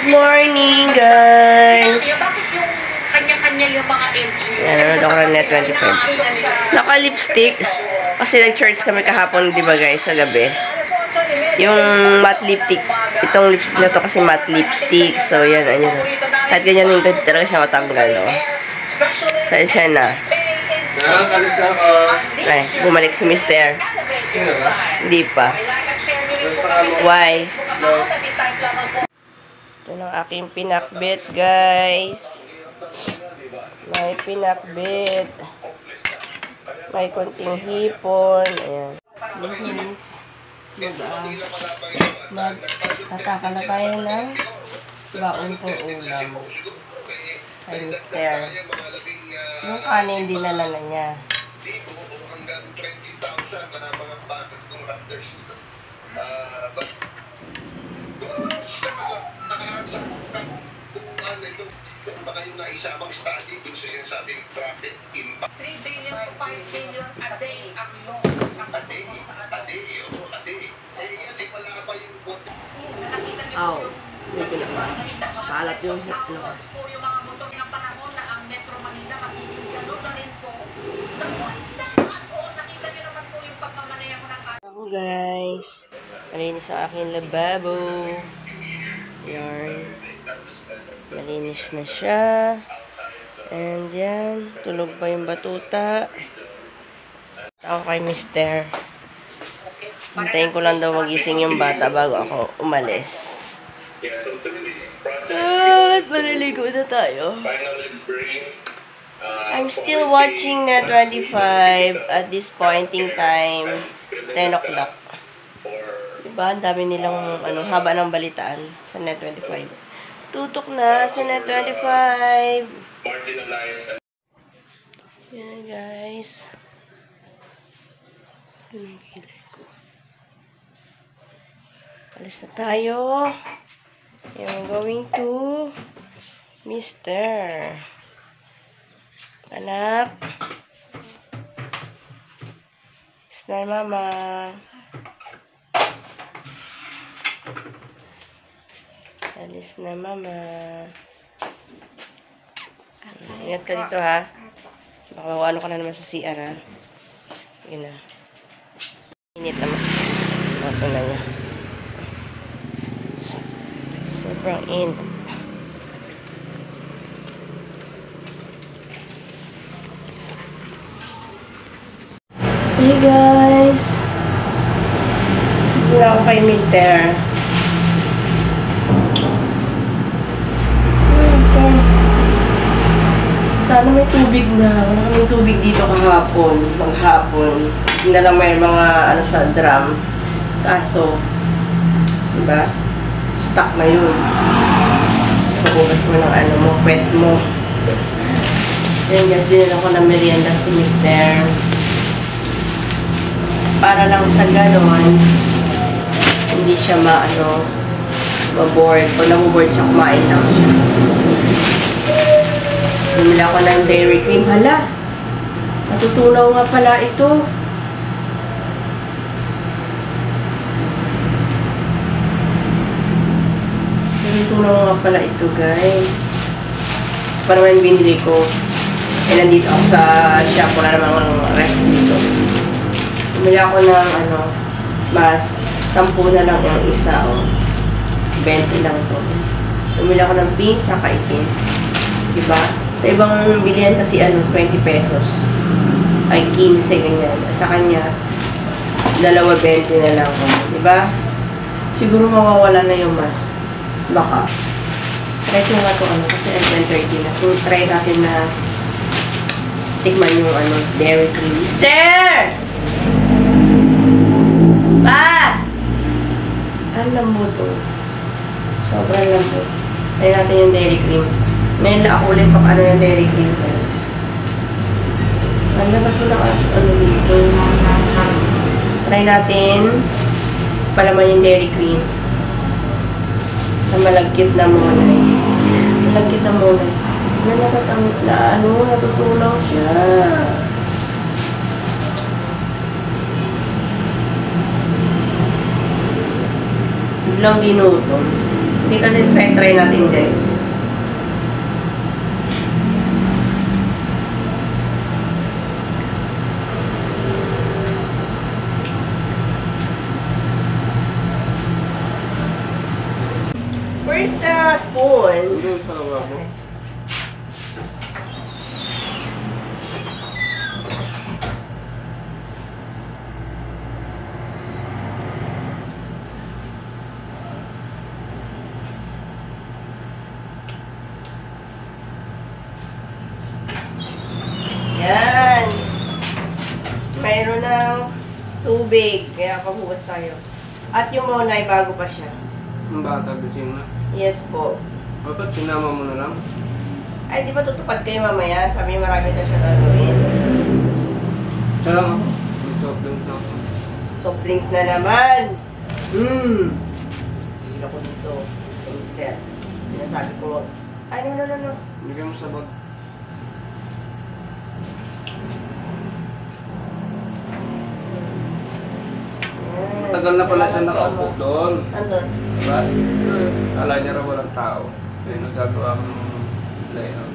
Good morning, guys! Kanya-kanya yung mga LG. Yan, nanood ako ng Net 25. Naka-lipstick. Kasi nag-charge kami kahapon, di ba guys, sa gabi. Yung matte lipstick. Itong lipstick na to kasi matte lipstick. So, yan, ano. Kahit ganyan yung talaga siya matanggal, oh. Saan siya na? Kalis na ako. Ay, bumalik si Mister. Hindi pa. Why? Ito ng aking pinakbit, guys. May pinakbit. May konting hipon. Ayan. Guys, magtataka na tayo ng baon kong ulam. Kay Mister. Yung kanin dinala na niya. Baka yung naisamang study dun sa sinasabing traffic impact. 3 billion to 5 billion a day ang loan. A day. Eh, wala pa yung bote. Aw. Hindi ko na. Palat yung hip, no? Po yung mga motor ng panahon na ang Metro Manila magiging gano'n na rin po. Nakita niyo naman po yung pagmamanaya ko ng Ako, guys. Malinis ang aking lababo. Yarn. Malinis na siya. And yan. Tulog pa yung batuta. Ako kay Mister. Hintayin ko lang daw magising yung bata bago ako umalis. At maliligo na tayo. I'm still watching Net 25 at this pointing time. 10 o'clock. Diba? Ang dami nilang haba ng balitaan sa Net 25. Tutok na sa Net 25. Yan, guys. Alis na tayo. I'm going to Mister. Anak. Alis na, Mama. Alis na, Mama. Ingat ka dito, ha. Baka mawano ka na naman sa CR, ha. Yun na. Init naman. Ito na niya. Sobrang init. Hey guys! Hindi ako kay Mister. Sana may tubig na. Wala kaming tubig dito kahapon. Maghapon. Hindi na lang may mga sa drum. Kaso, diba? Stuck na yun. So, bukas mo ng mo, pet mo. Then, guys, dinala ko ng merienda si Mister. Para lang sa ganon, hindi siya ma-board. Pag na-board siya, kumain lang siya. Bumila ko ng dairy cream. Hala! Natutunaw nga pala ito. Natutunaw nga pala ito, guys. Parang yung binili ko. Eh, nandito ako sa shop. Wala namang rest dito. Bumili ako ng mas 10 na lang yung isa, oh. 20 lang to. Bumili ako ng pink sa itim. Diba? Sa ibang bilihan kasi 20 pesos. Ay 15 ganyan. Sa kanya 2.20 na lang, oh. Diba? Siguro mawawala na yung mas. Baka. Try ko nga ito kasi 10:30 na. Kung try natin na tikman yung dairy cream. Mister! Pa! Ang lambot to. Sobrang lambot. Try natin yung dairy cream. Ngayon lang ako ulit yung dairy cream, guys. Ang labat ko lang dito. Try natin palaman yung dairy cream. Sa malagkit na muna. Malagkit na muna. Natutunaw siya. Biglang dinuto. Hindi kasi try natin guys. Where's the spoon? Doon sa lababo. Yan. Mayroon ng tubig. Kaya paghugas tayo. At yung muna ay bago pa siya. Ang bata gising na. Yes po. Dapat sinama mo na lang. Ay, di ba tutupad kayo mamaya? Sabi marami na siya gagawin. Siya lang ako. Mag-soft drinks na ako. Soft drinks na naman. Hilo ko dito. Mister. Sinasabi ko, ay, no. Bigyan mo sa bag. Matagal na pala siya nakaupo doon. Saan doon? Diba? Kala niya raw walang tao. Kaya nagagawa ko ng layout.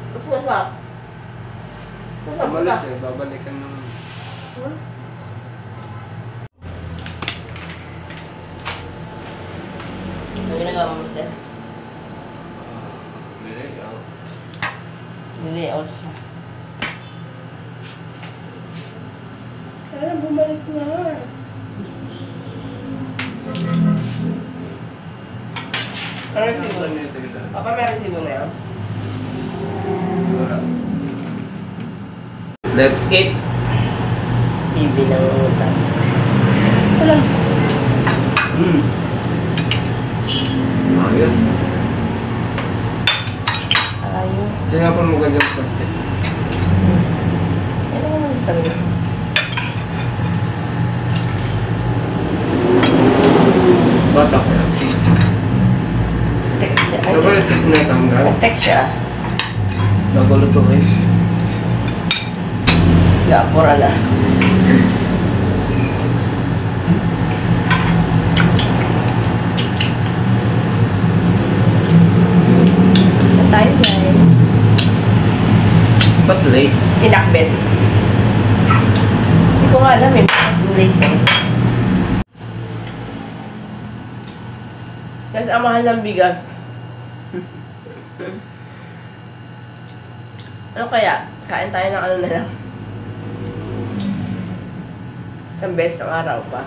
Tapos na siya. Umalis eh. Babalikan naman. Ano ginagawa mo, mister? Layout. Layout siya. Sana bumalik na. Ano resibo? Papa, may resibo na yun? Wala. Let's eat. TV ng utang. Wala. Ayos. Ayos. Kaya pa mo ganyan plastic. Ano naman ito tayo? Bata ko yan. Text siya. Ano ba yung stick na itanggal? Text siya. Nagulo to eh. Yapura na. Saan tayo guys? Ba't late? Pinakbet. Hindi ko nga alam eh. Late eh. Kasi ang mahal ng bigas. Ano kaya? Kain tayo ng ano na lang. Isang beses ang araw pa.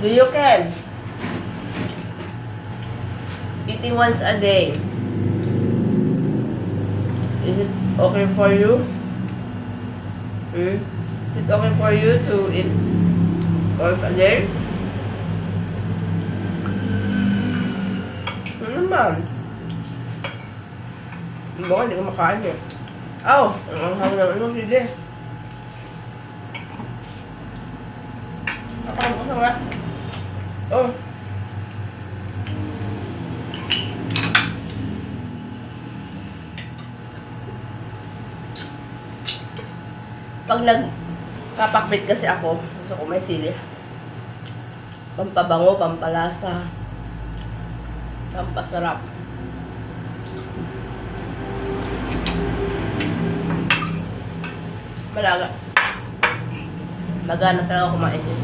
Do you can? Eating once a day. Is it okay for you? Is it okay for you to eat once a day? Ano naman? Hindi ko makain eh. Oh, ang hawag ng ano, sige. Ako sa nga. Oh. Pag nagpapakbit kasi ako, gusto ko may sili. Pampabango, pampalasa, pampasarap. Malaga. Magana talaga kumain yun.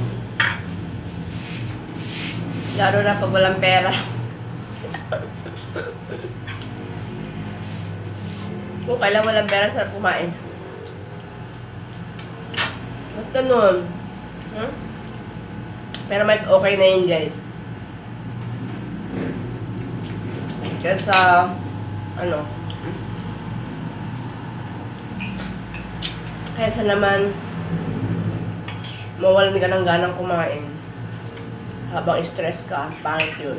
Lalo na pag walang pera. Kung kailan walang pera, sarap kumain. Ba't ganun? Pero mas okay na yun, guys. Kesa, ano, kaysa naman mawalan ka ng ganang kumain habang stress ka, pangit yun.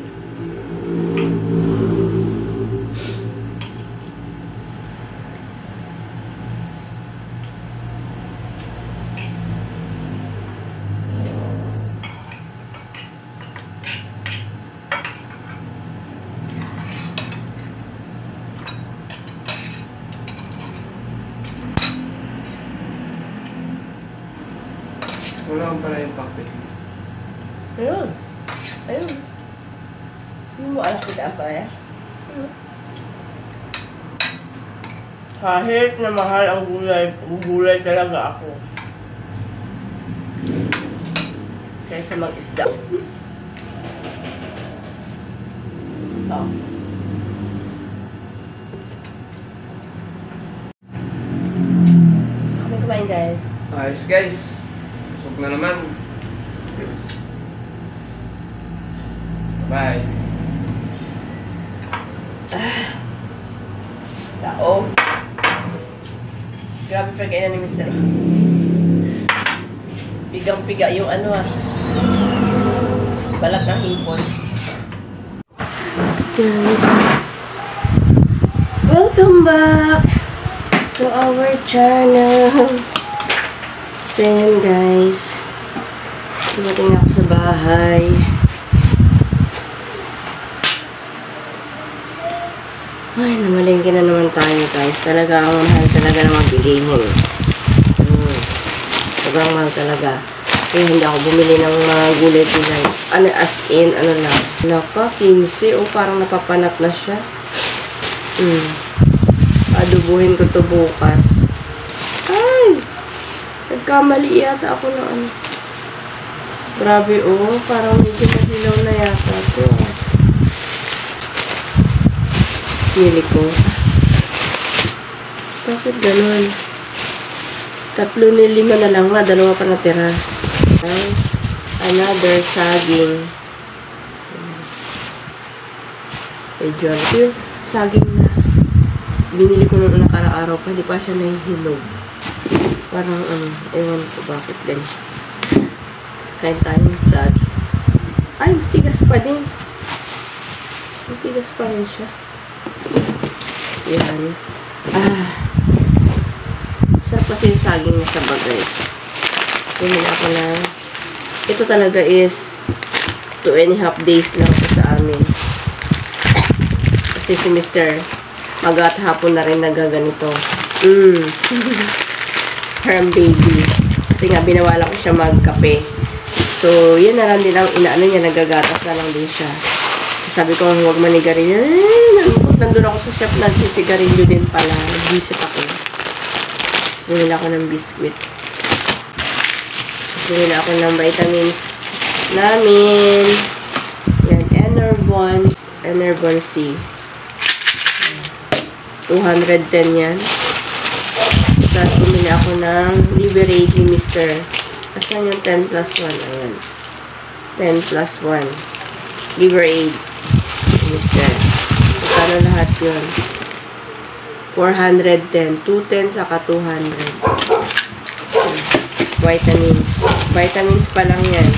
Wala akong pala yung pakbit. Ayun. Ayun. Hindi mo alam kita pa eh. Kahit na mahal ang gulay talaga ako. Kaysa mag-isda. Ito. Gusto kami kumain guys. Ayos guys. Busog na naman. Bye. Tao. Grabe pa kainan ni Mr. Pigang-piga yung ano balat ng hipon. Guys, welcome back to our channel. So yun guys, dumating ako sa bahay. Ay, namalingki na naman tayo guys. Talaga ang mahal talaga na magbigay mo. Sobrang mahal talaga. Kaya hindi ako bumili ng mga gulay-gulay. Ano, as in, ano lang. Naka, 15. O, parang napapanat na siya. Adubuhin ko to bukas. Ay! Nagkamali yata ako na ano. Grabe, oh. Parang medyo mahilaw na yata ito. Pili ko. Bakit ganun? 3 ni 5 na lang nga. 2 pa natira. Another saging. Medyo yung saging na binili ko nung nakaraaraw pa. Hindi pa siya nahihilog. Parang ewan ko bakit ganyan. Kain tayo saging. Ay, tigas pa din. Tigas pa rin siya. Yan. Sarap kasi yung saging na saba guys. Bumili ako na. Ito talaga is 2.5 days lang ito sa amin. Kasi si Mr. Magat hapon na rin nagaganito. Herm baby. Kasi nga binawala ko siya magkape. So, yun na lang din ang inaano niya. Nagagatas na lang din siya. Sabi ko, huwag manigarilyo. Nandun ako sa shop, nagsisigarilyo din pala. Visit ako. So, nila ako ng biscuit. So, nila ako ng vitamins namin. Yan, Enervon C. 210 yan. Tapos, bumili ako ng Liberade ni Mr. Asan yung 10 plus 1? Ayan. 10 plus 1. Liberade. Mr. Kano lahat yun? 410. 210 saka 200. Vitamins. Vitamins pa lang yan.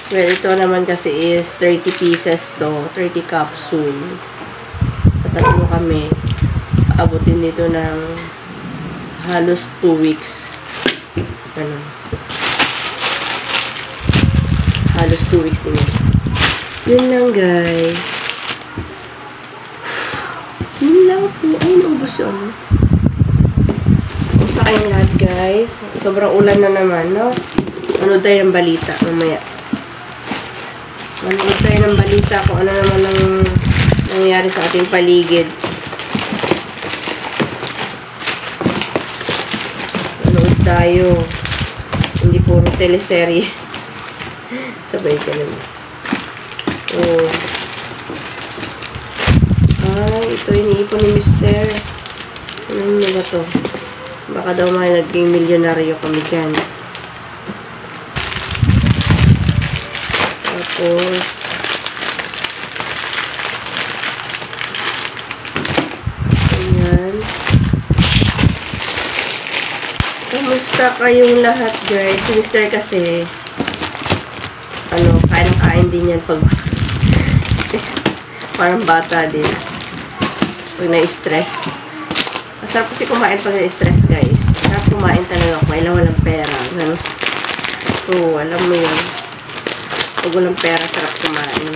Well, ito naman kasi is 30 pieces to. 30 capsule. Patatlo kami. Abutin dito ng halos 2 weeks. Ano? Halos 2 weeks din. Yun lang guys. Yun lang po. Ay, naubos yun. Kumusta kayong lahat guys? Sobrang ulan na naman, no? Manood tayo ng balita mamaya. Manood tayo ng balita kung ano naman ang nangyayari sa ating paligid. Manood tayo. Hindi puro teleserye. Sabay ka naman. Oh. Ay, ito iniipon ni Mr. Ano na ba to? Baka daw naging milyonaryo kami dyan. Tapos, ayan. Kamusta kayong lahat guys? Si Mr. kasi, kain din yan pag parang bata din. Pag na-stress. Masarap kasi kumain pag na-stress, guys. Masarap kumain talaga kung kailan walang pera. Ganun. So, alam mo yun. Pag walang pera, sarap kumain.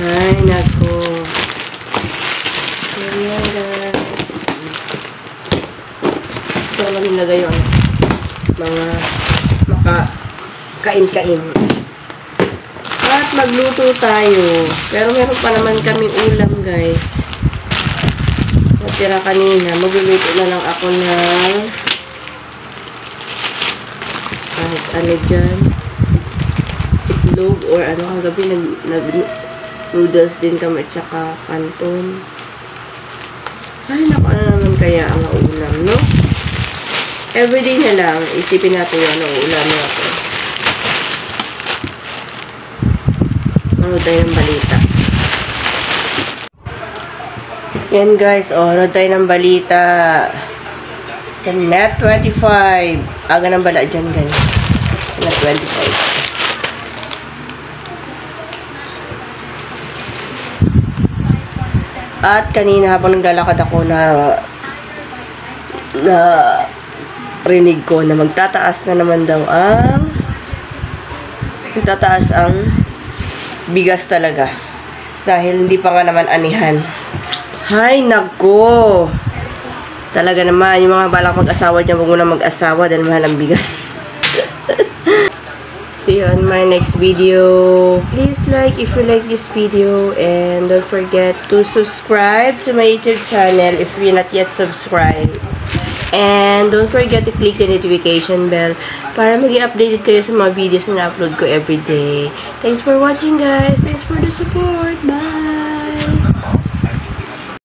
Ay, nako. Ayan, guys. Ito lang nilagay yun. Mga kain-kain. magluto tayo. Pero meron pa naman kaming ulam, guys. Natira kanina. Magluluto na lang ako ng kahit ano dyan. Itlog or ano. Kagabi noodles din kami at saka canton. Ay, naku, ano naman kaya ang ulam, no? Everyday na lang. Isipin natin yung ano ulam natin. Manood tayo ng balita. Yan guys, manood tayo ng balita sa Net 25. Aga ng bala dyan guys. Net 25. At kanina habang naglalakad ako na rinig ko na magtataas na naman daw ang bigas talaga. Dahil hindi pa nga naman anihan. Hay, nako. Talaga naman, yung mga balak mag-asawa dyan, huwag mo na mag-asawa dahil mahal ang bigas. See you on my next video. Please like if you like this video and don't forget to subscribe to my YouTube channel if you're not yet subscribed. And don't forget to click the notification bell para maging updated kayo sa mga videos na upload ko everyday. Thanks for watching guys. Thanks for the support. Bye!